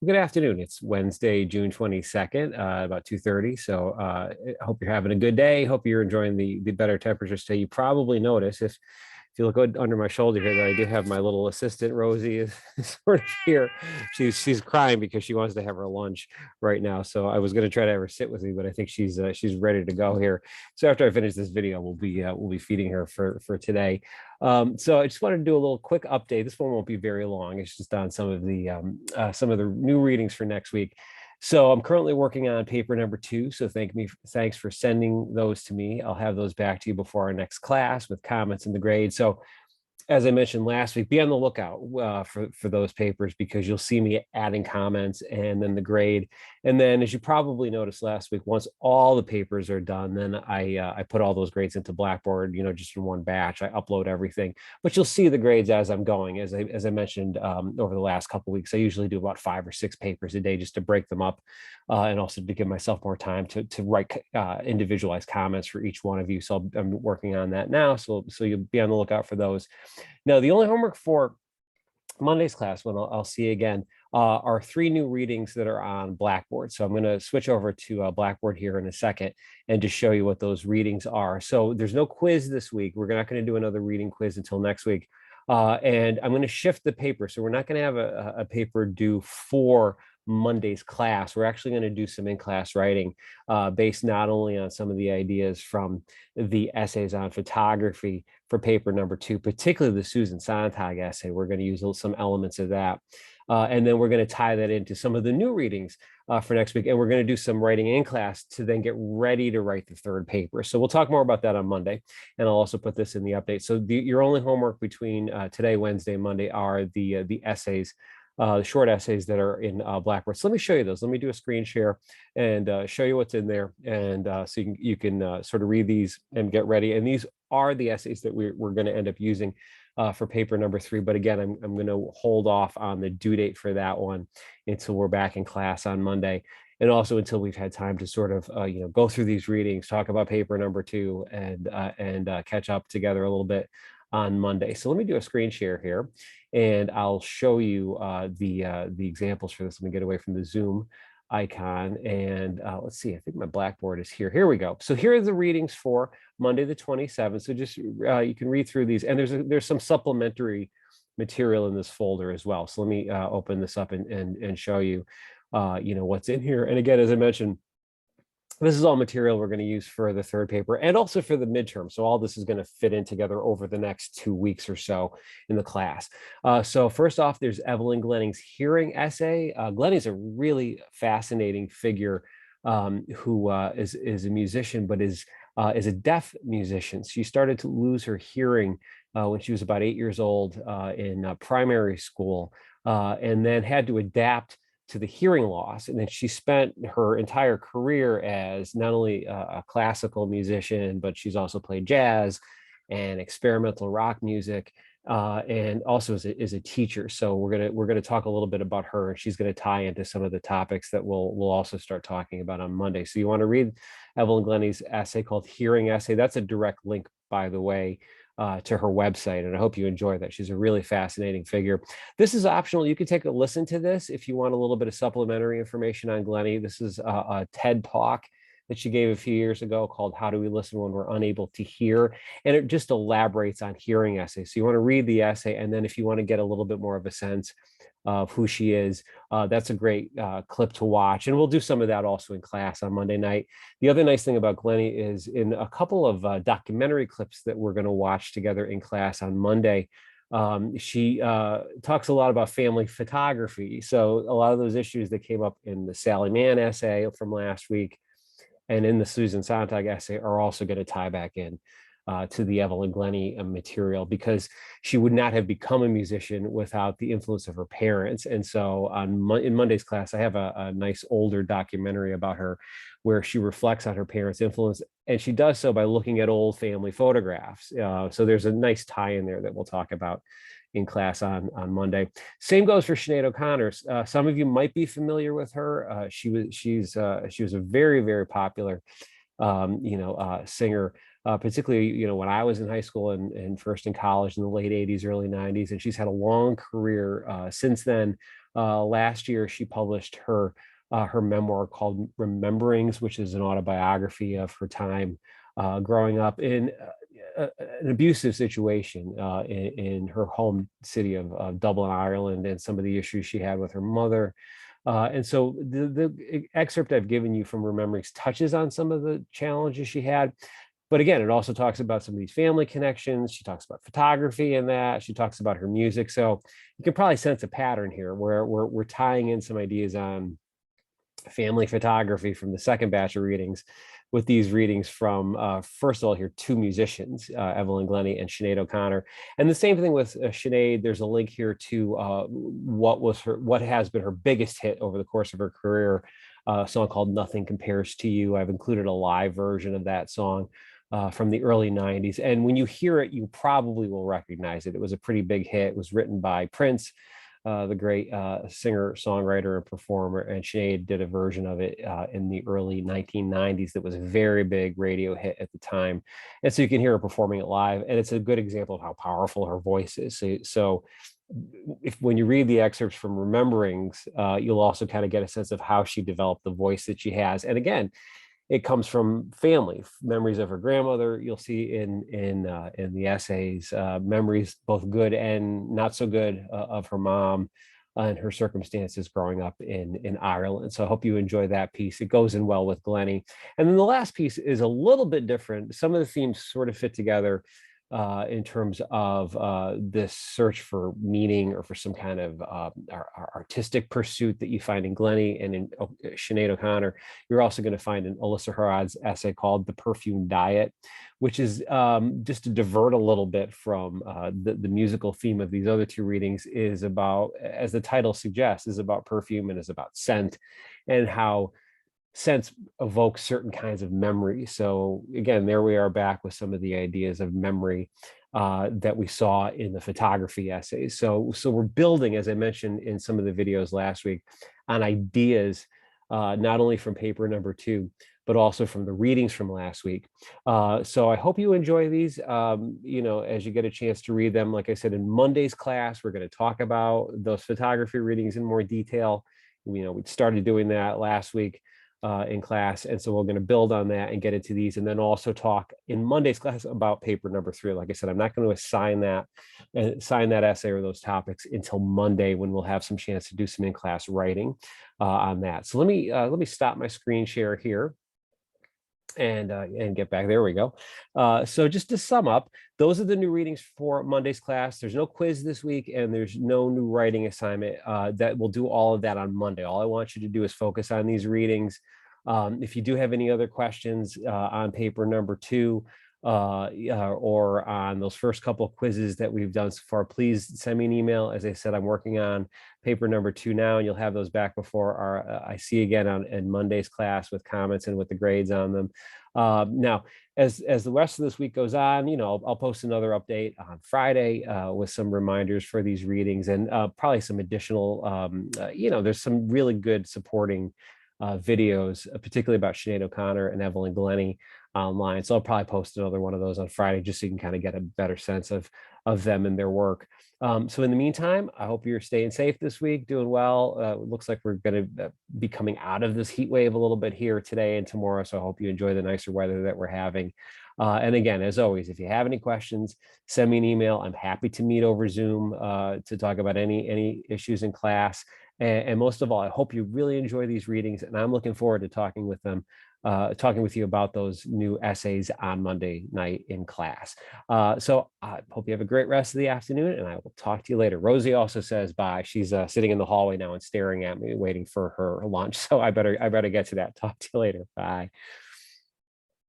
Good afternoon. It's Wednesday, June 22nd, about 2:30. So I hope you're having a good day. Hope you're enjoying the better temperatures today. You probably notice if you look under my shoulder here that I do have my little assistant Rosie is sort of here. She's crying because she wants to have her lunch right now. So I was going to try to have her sit with me, but I think she's ready to go here. So after I finish this video, we'll be feeding her for today. So I just wanted to do a little quick update. This one won't be very long. It's just on some of the new readings for next week. So I'm currently working on paper number 2. So thanks for sending those to me. I'll have those back to you before our next class with comments and the grade. So as I mentioned last week, be on the lookout for those papers, because you'll see me adding comments and then the grade. And then, as you probably noticed last week, once all the papers are done, then I put all those grades into Blackboard, just in one batch. I upload everything, but you'll see the grades as I'm going. As I mentioned over the last couple of weeks, I usually do about 5 or 6 papers a day just to break them up, and also to give myself more time to write individualized comments for each one of you. So I'm working on that now. So you'll be on the lookout for those. Now, the only homework for Monday's class, when I'll see you again, are 3 new readings that are on Blackboard. So I'm going to switch over to Blackboard here in a second and just show you what those readings are. So there's no quiz this week. We're not going to do another reading quiz until next week. And I'm going to shift the paper. So we're not going to have a paper due for Monday's class. We're actually going to do some in-class writing based not only on some of the ideas from the essays on photography for paper number 2, particularly the Susan Sontag essay. We're going to use some elements of that. And then we're going to tie that into some of the new readings for next week. And we're going to do some writing in class to then get ready to write the 3rd paper. So we'll talk more about that on Monday. And I'll also put this in the update. So your only homework between today, Wednesday, and Monday are the essays, the short essays that are in Blackboard. So let me show you those. Let me do a screen share and show you what's in there. And so you can sort of read these and get ready. And these are the essays that we're going to end up using for paper number 3. But again, I'm going to hold off on the due date for that one until we're back in class on Monday. And also until we've had time to sort of, go through these readings, talk about paper number 2, and catch up together a little bit on Monday. So let me do a screen share here, and I'll show you the examples for this. Let me get away from the Zoom icon, and let's see. I think my Blackboard is here. Here we go. So here are the readings for Monday the 27th. So just you can read through these, and there's some supplementary material in this folder as well. So let me open this up and show you what's in here. And again, as I mentioned, this is all material we're going to use for the 3rd paper and also for the midterm. So all this is going to fit in together over the next 2 weeks or so in the class. So first off, there's Evelyn Glenny's hearing essay. Glenny's a really fascinating figure who is a musician, but is a deaf musician. She started to lose her hearing when she was about 8 years old in primary school, and then had to adapt to the hearing loss. And then she spent her entire career as not only a classical musician, but she's also played jazz and experimental rock music, and also is a teacher. So we're gonna talk a little bit about her, and she's going to tie into some of the topics that we'll also start talking about on Monday. So you want to read Evelyn Glenny's essay called Hearing Essay. That's a direct link, by the way, to her website, and I hope you enjoy that. She's a really fascinating figure. This is optional. You can take a listen to this if you want a little bit of supplementary information on Glenny. This is a TED Talk that she gave a few years ago called How Do We Listen When We're Unable to Hear? And it just elaborates on hearing essays. So you want to read the essay, and then if you want to get a little bit more of a sense of who she is, that's a great clip to watch. And we'll do some of that also in class on Monday night. The other nice thing about Glenny is in a couple of documentary clips that we're going to watch together in class on Monday, she talks a lot about family photography. So a lot of those issues that came up in the Sally Mann essay from last week and in the Susan Sontag essay are also going to tie back in to the Evelyn Glenny material, because she would not have become a musician without the influence of her parents. And so in Monday's class, I have a nice older documentary about her where she reflects on her parents' influence, and she does so by looking at old family photographs. So there's a nice tie in there that we'll talk about in class on Monday. Same goes for Sinead O'Connor. Some of you might be familiar with her. She was a very, very popular singer particularly, when I was in high school and first in college in the late 80s, early 90s. And she's had a long career since then. Last year, she published her memoir called Rememberings, which is an autobiography of her time growing up in an abusive situation in her home city of Dublin, Ireland, and some of the issues she had with her mother. And so the excerpt I've given you from Rememberings touches on some of the challenges she had. But again, it also talks about some of these family connections. She talks about photography in that. She talks about her music. So you can probably sense a pattern here where we're tying in some ideas on family photography from the second batch of readings with these readings from, first of all, here, two musicians, Evelyn Glenny and Sinead O'Connor. And the same thing with Sinead. There's a link here to what has been her biggest hit over the course of her career, a song called Nothing Compares to You. I've included a live version of that song from the early 90s. And when you hear it, you probably will recognize it. It was a pretty big hit. It was written by Prince, the great singer, songwriter, and performer, and Sinead did a version of it in the early 1990s that was a very big radio hit at the time. And so you can hear her performing it live, and it's a good example of how powerful her voice is. So when you read the excerpts from Rememberings, you'll also kind of get a sense of how she developed the voice that she has. And again, it comes from family memories of her grandmother. You'll see in the essays memories, both good and not so good, of her mom and her circumstances growing up in Ireland. So I hope you enjoy that piece. It goes in well with Glenny. And then the last piece is a little bit different. Some of the themes sort of fit together in terms of this search for meaning or for some kind of artistic pursuit that you find in Glenny and in Sinead O'Connor. You're also going to find in Alyssa Harad's essay called The Perfume Diet, which is just to divert a little bit from the musical theme of these other two readings, is about, as the title suggests, is about perfume and is about scent and how sense evokes certain kinds of memory. So again, there we are back with some of the ideas of memory that we saw in the photography essays. So we're building, as I mentioned in some of the videos last week, on ideas not only from paper number 2, but also from the readings from last week. So I hope you enjoy these, as you get a chance to read them. Like I said, in Monday's class, we're going to talk about those photography readings in more detail. We started doing that last week in class. And so we're going to build on that and get into these, and then also talk in Monday's class about paper number 3. Like I said, I'm not going to assign that essay or those topics until Monday, when we'll have some chance to do some in-class writing on that. So let me stop my screen share here and get back. There we go. So just to sum up, those are the new readings for Monday's class. There's no quiz this week, and there's no new writing assignment. That we'll do all of that on Monday. All I want you to do is focus on these readings. If you do have any other questions on paper number 2 or on those first couple of quizzes that we've done so far, please send me an email. As I said, I'm working on paper number 2 now, and you'll have those back before our I see again in Monday's class with comments and with the grades on them. Now, as the rest of this week goes on, I'll post another update on Friday with some reminders for these readings, and probably some additional, there's some really good supporting videos, particularly about Sinead O'Connor and Evelyn Glenny online. So I'll probably post another one of those on Friday, just so you can kind of get a better sense of them and their work. So in the meantime, I hope you're staying safe this week, doing well. It looks like we're going to be coming out of this heat wave a little bit here today and tomorrow. So I hope you enjoy the nicer weather that we're having. And again, as always, if you have any questions, send me an email. I'm happy to meet over Zoom to talk about any issues in class. And most of all, I hope you really enjoy these readings, and I'm looking forward to talking with you about those new essays on Monday night in class. So I hope you have a great rest of the afternoon, and I will talk to you later. Rosie also says bye. She's sitting in the hallway now and staring at me, waiting for her lunch. So I better get to that. Talk to you later. Bye.